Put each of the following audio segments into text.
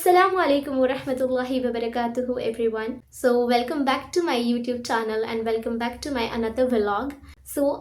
Assalamu alaikum wa rahmatullahi wa barakatuhu everyone. So welcome back to my YouTube channel and welcome back to my another vlog. So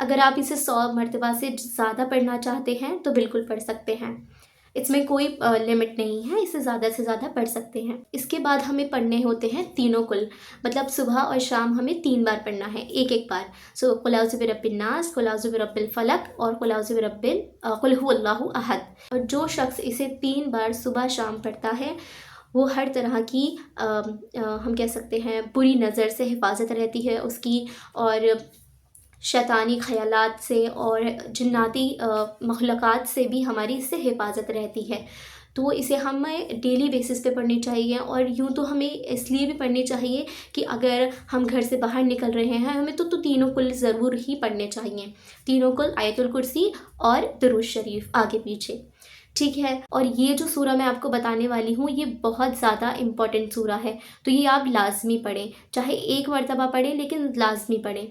اگر آپ اسے 100 مرتبہ سے زیادہ پڑھنا چاہتے ہیں تو بالکل پڑھ سکتے ہیں، اس میں کوئی لمٹ نہیں ہے، اسے زیادہ سے زیادہ پڑھ سکتے ہیں۔ اس کے بعد ہمیں پڑھنے ہوتے ہیں تینوں کل، مطلب صبح اور شام ہمیں 3 بار پڑھنا ہے، ایک ایک بار۔ سو قل اعوذ برب الناس، قل اعوذ برب الفلق اور قل هو اللہ احد۔ اور جو شخص اسے 3 بار صبح شام پڑھتا ہے وہ ہر طرح کی ہم کہہ سکتے ہیں بری نظر سے حفاظت رہتی ہے اس کی، اور شیطانی خیالات سے اور جناتی مخلوقات سے بھی ہماری اس سے حفاظت رہتی ہے۔ تو اسے ہمیں ڈیلی بیسس پہ پڑھنی چاہیے، اور یوں تو ہمیں اس لیے بھی پڑھنی چاہیے کہ اگر ہم گھر سے باہر نکل رہے ہیں ہمیں تو تینوں کل ضرور ہی پڑھنے چاہیے، تینوں کل، آیت الکرسی اور درود شریف آگے پیچھے، ٹھیک ہے۔ اور یہ جو سورہ میں آپ کو بتانے والی ہوں یہ بہت زیادہ امپورٹنٹ سورہ ہے، تو یہ آپ لازمی پڑھیں، چاہے ایک مرتبہ پڑھیں لیکن لازمی پڑھیں۔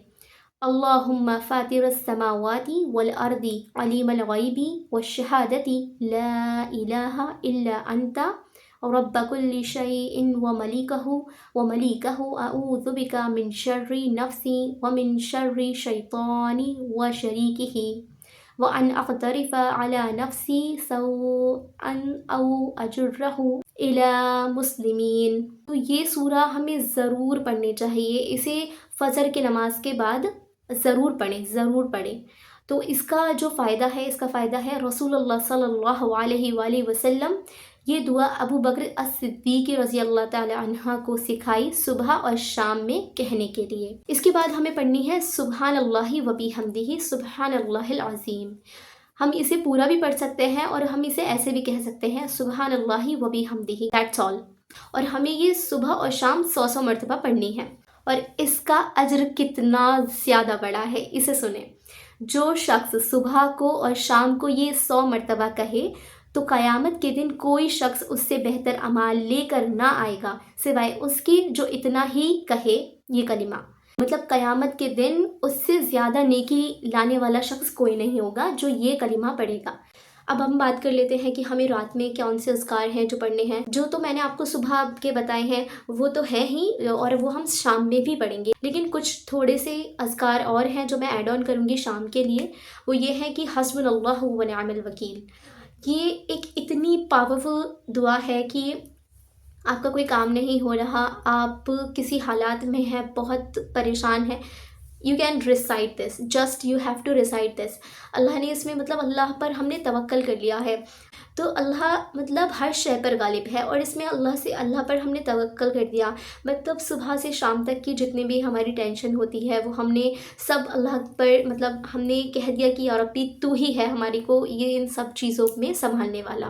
اللہم فاطر السماوات والارض علیم الغیب والشہادت لا الہ الا انت رب کل شیء وملیکہ اعوذ بک من شر نفسی ومن شر شیطان وشریکہ وَأَنْ أَقْتَرِفَ عَلَى نَفْسِي سَوْءًا أَوْ أَجُرَّهُ إِلَى مُسْلِمِينَ۔ تو یہ سورہ ہمیں ضرور پڑھنی چاہیے، اسے فجر کے نماز کے بعد ضرور پڑھیں۔ تو اس کا جو فائدہ ہے، اس کا فائدہ ہے رسول اللہ صلی اللہ علیہ وآلہ وسلم یہ دعا ابو بکر الصدیق رضی اللہ تعالی عنہ کو سکھائی صبح اور شام میں کہنے کے لیے۔ اس کے بعد ہمیں پڑھنی ہے سبحان اللہ و بحمدہ سبحان اللہ العظیم۔ ہم اسے پورا بھی پڑھ سکتے ہیں اور ہم اسے ایسے بھی کہہ سکتے ہیں سبحان اللہ و بحمدہ، دیٹس آل۔ اور ہمیں یہ صبح اور شام 100 مرتبہ پڑھنی ہے، اور اس کا اجر کتنا زیادہ بڑا ہے اسے سنیں۔ جو شخص صبح کو اور شام کو یہ 100 مرتبہ کہے تو قیامت کے دن کوئی شخص اس سے بہتر اعمال لے کر نہ آئے گا سوائے اس کی جو اتنا ہی کہے یہ کلمہ، مطلب قیامت کے دن اس سے زیادہ نیکی لانے والا شخص کوئی نہیں ہوگا جو یہ کلمہ پڑھے گا۔ اب ہم بات کر لیتے ہیں کہ ہمیں رات میں کون سے اذکار ہیں جو پڑھنے ہیں۔ جو تو میں نے آپ کو صبح کے بتائے ہیں وہ تو ہے ہی، اور وہ ہم شام میں بھی پڑھیں گے، لیکن کچھ تھوڑے سے اذکار اور ہیں جو میں ایڈ آن کروں گی شام کے لیے۔ وہ یہ ہے کہ حسبنا اللہ و نعم الوکیل۔ یہ ایک اتنی پاورفل دعا ہے کہ آپ کا کوئی کام نہیں ہو رہا، آپ کسی حالات میں ہیں، بہت پریشان ہیں، you can recite this, just you have to recite this. اللہ نے اس میں مطلب اللہ پر ہم نے توکل کر لیا ہے، تو اللہ مطلب ہر شے پر غالب ہے، اور اس میں اللہ پر ہم نے توکل کر دیا، مطلب صبح سے شام تک کی جتنی بھی ہماری ٹینشن ہوتی ہے وہ ہم نے سب اللہ پر مطلب ہم نے کہہ دیا کہ یا ربی تو ہی ہے ہماری کو یہ ان سب چیزوں میں سنبھالنے والا،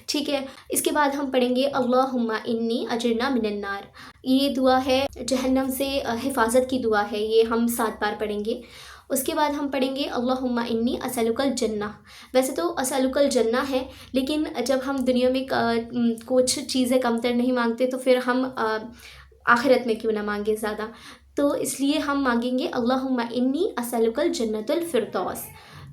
ٹھیک ہے۔ اس کے بعد ہم پڑھیں گے اللہم انی اجرنا من النار۔ یہ دعا ہے جہنم سے حفاظت کی دعا ہے، یہ ہم 7 بار پڑھیں گے۔ اس کے بعد ہم پڑھیں گے اللہم انی اسألک الجنہ۔ ویسے تو اسألک الجنہ ہے، لیکن جب ہم دنیا میں کچھ چیزیں کمتر نہیں مانگتے تو پھر ہم آخرت میں کیوں نہ مانگے زیادہ، تو اس لیے ہم مانگیں گے اللہم انی اسألک الجنۃ الفردوس۔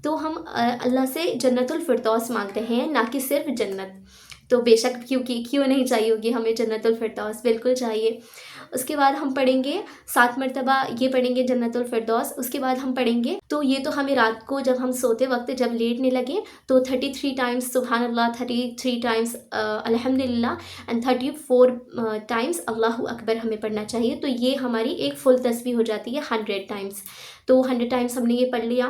تو ہم اللہ سے جنت الفردوس مانگ رہے ہیں، نہ کہ صرف جنت، تو بے شک کیوں نہیں چاہیے ہوگی ہمیں جنت الفردوس، بالکل چاہیے۔ اس کے بعد ہم پڑھیں گے 7 مرتبہ یہ پڑھیں گے جنت الفردوس۔ اس کے بعد ہم پڑھیں گے، تو یہ تو ہمیں رات کو جب ہم سوتے وقت جب لیٹنے لگے تو 33 ٹائمز سبحان اللہ، 33 ٹائمز الحمدللہ اینڈ 34 ٹائمز اللہ اکبر ہمیں پڑھنا چاہیے، تو یہ ہماری ایک فل تسبیح ہو جاتی ہے 100 ٹائمز۔ تو 100 ٹائمز ہم نے یہ پڑھ لیا۔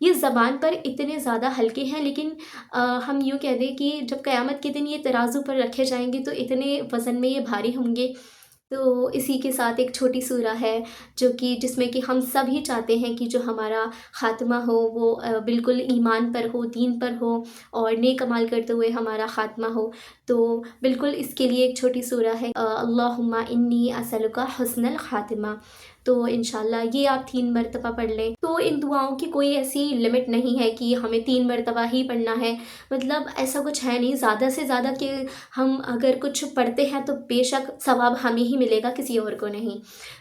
یہ زبان پر اتنے زیادہ ہلکے ہیں، لیکن ہم یوں کہہ دیں کہ جب قیامت کے دن یہ ترازو پر رکھے جائیں گے تو اتنے وزن میں یہ بھاری ہوں گے۔ تو اسی کے ساتھ ایک چھوٹی سورہ ہے جو کہ جس میں کہ ہم سب ہی چاہتے ہیں کہ جو ہمارا خاتمہ ہو وہ بالکل ایمان پر ہو، دین پر ہو، اور نیک عمل کرتے ہوئے ہمارا خاتمہ ہو، تو بالکل اس کے لیے ایک چھوٹی سورہ ہے اللہم انی اسألک حسن الخاتمہ۔ تو انشاءاللہ یہ آپ 3 مرتبہ پڑھ لیں۔ تو ان دعاؤں کی کوئی ایسی لمٹ نہیں ہے کہ ہمیں 3 مرتبہ ہی پڑھنا ہے، مطلب ایسا کچھ ہے نہیں، زیادہ سے زیادہ کہ ہم اگر کچھ پڑھتے ہیں تو بے شک ثواب ہمیں ہی ملے گا، کسی اور کو نہیں۔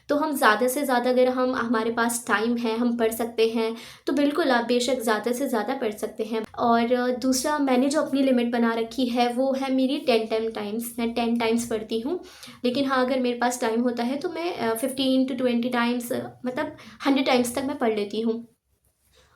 تو ہم زیادہ سے زیادہ اگر ہمارے پاس ٹائم ہے ہم پڑھ سکتے ہیں تو بالکل آپ بے شک زیادہ سے زیادہ پڑھ سکتے ہیں۔ اور دوسرا میں نے جو اپنی لمٹ بنا رکھی ہے وہ ہے میری 10 ٹائمز، میں 10 ٹائمز پڑھتی ہوں، لیکن ہاں اگر میرے پاس ٹائم ہوتا ہے تو میں 15 to 20 ٹائمز مطلب 100 ٹائمز تک میں پڑھ لیتی ہوں۔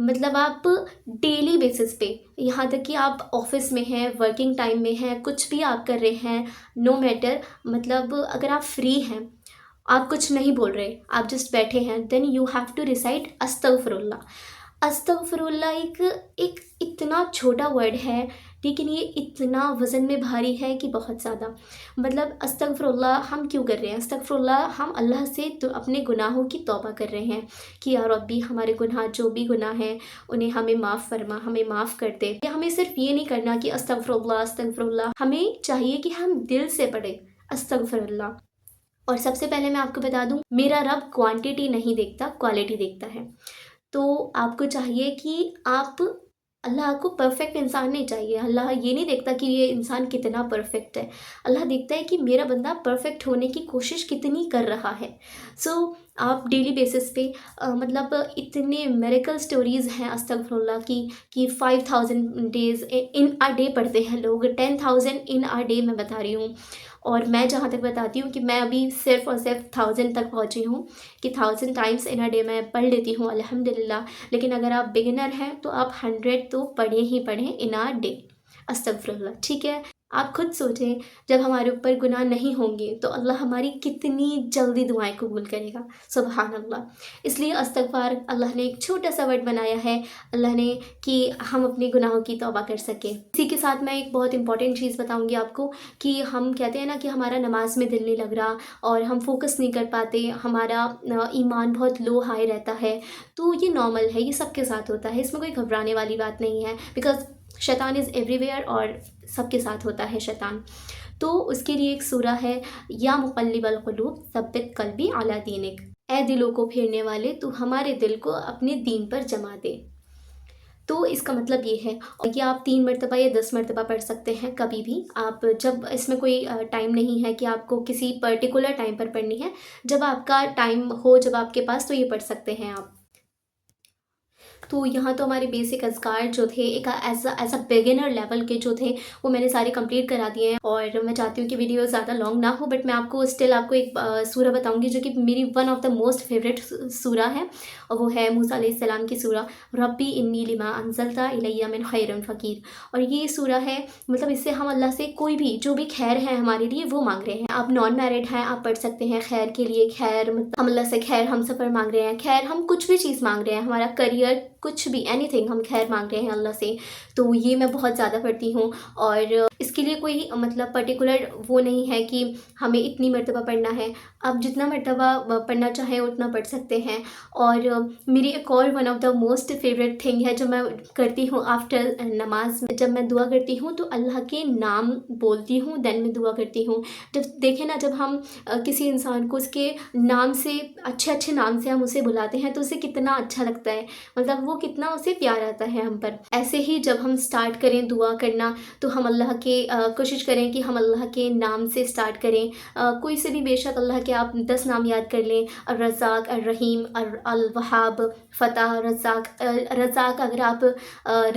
مطلب آپ ڈیلی بیسس پہ، یہاں تک کہ آپ آفس میں ہیں، ورکنگ ٹائم میں ہیں، کچھ بھی آپ کر رہے ہیں، نو میٹر، مطلب اگر آپ فری ہیں، آپ کچھ نہیں بول رہے، آپ جسٹ بیٹھے ہیں، then you have to recite استغفر اللہ۔ استغفر اللہ ایک اتنا چھوٹا ورڈ ہے، لیکن یہ اتنا وزن میں بھاری ہے کہ بہت زیادہ، مطلب استغفر اللہ ہم کیوں کر رہے ہیں؟ استغفر اللہ ہم اللہ سے تو اپنے گناہوں کی توبہ کر رہے ہیں کہ یا ربی ہمارے گناہ جو بھی گناہ ہیں انہیں ہمیں معاف فرما، ہمیں معاف کر دے۔ ہمیں صرف یہ نہیں کرنا کہ استغفر اللہ، ہمیں چاہیے کہ ہم دل سے پڑھیں استغفر اللہ۔ اور سب سے پہلے میں آپ کو بتا دوں، میرا رب کوانٹیٹی نہیں دیکھتا، کوالٹی دیکھتا ہے۔ تو آپ کو چاہیے کہ آپ، اللہ کو پرفیکٹ انسان نہیں چاہیے، اللہ یہ نہیں دیکھتا کہ یہ انسان کتنا پرفیکٹ ہے، اللہ دیکھتا ہے کہ میرا بندہ پرفیکٹ ہونے کی کوشش کتنی کر رہا ہے۔ سو آپ ڈیلی بیسس پہ مطلب اتنے میریکل سٹوریز ہیں استغفر اللہ کی کہ 5000 ڈیز ان اے ڈے پڑھتے ہیں لوگ، 10,000 ان اے ڈے میں بتا رہی ہوں۔ اور میں جہاں تک بتاتی ہوں کہ میں ابھی صرف اور صرف 1000 تک پہنچی ہوں کہ 1000 ٹائمس ان اے ڈے میں پڑھ لیتی ہوں الحمدللہ۔ لیکن اگر آپ بگنر ہیں تو آپ 100 تو پڑھیں ہی پڑھیں ان اے ڈے استغفر اللہ، ٹھیک ہے؟ آپ خود سوچیں، جب ہمارے اوپر گناہ نہیں ہوں گے تو اللہ ہماری کتنی جلدی دعائیں قبول کرے گا، سبحان اللہ۔ اس لیے استغفار اللہ نے ایک چھوٹا سا ورڈ بنایا ہے اللہ نے کہ ہم اپنے گناہوں کی توبہ کر سکیں۔ اسی کے ساتھ میں ایک بہت امپورٹنٹ چیز بتاؤں گی آپ کو کہ ہم کہتے ہیں نا کہ ہمارا نماز میں دل نہیں لگ رہا اور ہم فوکس نہیں کر پاتے، ہمارا ایمان بہت لو ہائی رہتا ہے، تو یہ نارمل ہے، یہ سب کے ساتھ ہوتا ہے، اس میں کوئی گھبرانے والی بات نہیں ہے، بیکاز شیطان از ایوری ویئر اور سب کے ساتھ ہوتا ہے شیطان۔ تو اس کے لیے ایک سورہ ہے، یا مقلب القلوب ثبت قلبی علی دینک، اے دلوں کو پھیرنے والے تو ہمارے دل کو اپنے دین پر جما دے۔ تو اس کا مطلب یہ ہے کہ آپ 3 مرتبہ یا 10 مرتبہ پڑھ سکتے ہیں کبھی بھی آپ، جب اس میں کوئی ٹائم نہیں ہے کہ آپ کو کسی پرٹیکولر ٹائم پر پڑھنی ہے، جب آپ کا ٹائم ہو، جب آپ کے پاس، تو یہ پڑھ سکتے ہیں آپ۔ تو یہاں تو ہمارے بیسک اذکار جو تھے ایک ایز اے بگنر لیول کے جو تھے وہ میں نے سارے کمپلیٹ کرا دیے ہیں، اور میں چاہتی ہوں کہ ویڈیو زیادہ لانگ نہ ہو، بٹ میں آپ کو ایک سورہ بتاؤں گی جو کہ میری one of the most favourite سورہ ہے، اور وہ ہے موسیٰ علیہ السلام کی سورہ ربی انی لما انزلت الی من خیر فقیر۔ اور یہ سورہ ہے، مطلب اس سے ہم اللہ سے کوئی بھی جو بھی خیر ہے ہمارے لیے وہ مانگ رہے ہیں۔ آپ نان میرڈ ہیں، آپ پڑھ سکتے ہیں خیر کے لیے، خیر ہم اللہ سے خیر ہم سفر مانگ رہے ہیں، خیر ہم کچھ بھی چیز مانگ رہے ہیں، ہمارا کریئر، کچھ بھی اینی تھنگ ہم خیر مانگ رہے ہیں اللہ سے، تو یہ میں بہت زیادہ پڑھتی ہوں۔ اور اس کے لیے کوئی مطلب پرٹیکولر وہ نہیں ہے کہ ہمیں اتنی مرتبہ پڑھنا ہے، آپ جتنا مرتبہ پڑھنا چاہیں اتنا پڑھ سکتے ہیں۔ اور میری ایک اور one of the most favourite thing ہے جو میں کرتی ہوں آفٹر نماز میں، جب میں دعا کرتی ہوں تو اللہ کے نام بولتی ہوں، دین میں دعا کرتی ہوں۔ جب دیکھیں نا، جب ہم کسی انسان کو اس کے نام سے، اچھے اچھے نام سے ہم اسے بلاتے ہیں تو اسے کتنا اچھا لگتا ہے، مطلب وہ کتنا اسے پیار آتا ہے ہم پر۔ ایسے ہی جب ہم سٹارٹ کریں دعا کرنا تو ہم اللہ کے کوشش کریں کہ ہم اللہ کے نام سے سٹارٹ کریں، کوئی سے بھی، بے شک اللہ کے آپ 10 نام یاد کر لیں، الرزاق، الرحیم، الوہاب، فتح، رزاق۔ رزاق اگر آپ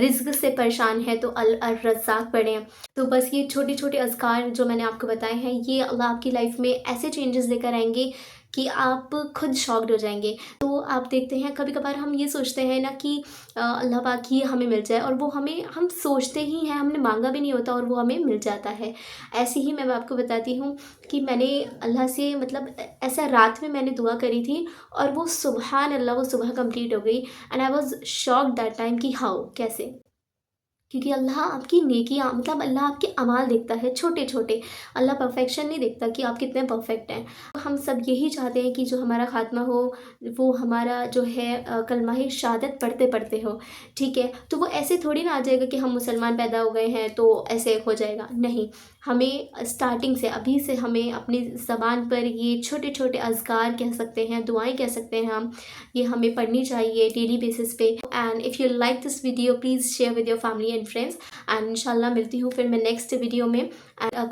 رزق سے پریشان ہیں تو الرزاق پڑھیں۔ تو بس یہ چھوٹے چھوٹے اذکار جو میں نے آپ کو بتائے ہیں، یہ اللہ آپ کی لائف میں ایسے چینجز لے کر آئیں گے کہ آپ خود شاکڈ ہو جائیں گے۔ تو آپ دیکھتے ہیں کبھی کبھار ہم یہ سوچتے ہیں نا کہ اللہ پاک ہی ہمیں مل جائے، اور وہ ہم سوچتے ہی ہیں، ہم نے مانگا بھی نہیں ہوتا اور وہ ہمیں مل جاتا ہے۔ ایسے ہی میں آپ کو بتاتی ہوں کہ میں نے اللہ سے، مطلب ایسا رات میں نے دعا کری تھی اور وہ سبحان اللہ وہ صبح کمپلیٹ ہو گئی، and I was shocked that time کہ ہاؤ، کیسے؟ کیونکہ اللہ آپ کی نیکیاں، مطلب اللہ آپ کے اعمال دیکھتا ہے چھوٹے چھوٹے، اللہ پرفیکشن نہیں دیکھتا کہ آپ کتنے پرفیکٹ ہیں۔ ہم سب یہی چاہتے ہیں کہ جو ہمارا خاتمہ ہو وہ ہمارا جو ہے کلمہ شہادت پڑھتے پڑھتے ہو، ٹھیک ہے؟ تو وہ ایسے تھوڑی نہ آ جائے گا کہ ہم مسلمان پیدا ہو گئے ہیں تو ایسے ہو جائے گا، نہیں، ہمیں اسٹارٹنگ سے، ابھی سے ہمیں اپنی زبان پر یہ چھوٹے چھوٹے اذکار کہہ سکتے ہیں، دعائیں کہہ سکتے ہیں ہم، یہ ہمیں پڑھنی چاہیے ڈیلی بیسس پہ۔ And if you like this video please share with your family and friends, and انشاءاللہ ملتی ہوں پھر میں نیکسٹ ویڈیو میں۔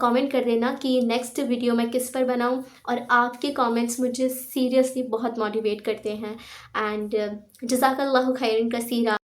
کامنٹ کر دینا کہ نیکسٹ ویڈیو میں کس پر بناؤں، اور آپ کے کامنٹس مجھے سیریسلی بہت موٹیویٹ کرتے ہیں۔ اینڈ جزاک اللہ خیرن کثیرا۔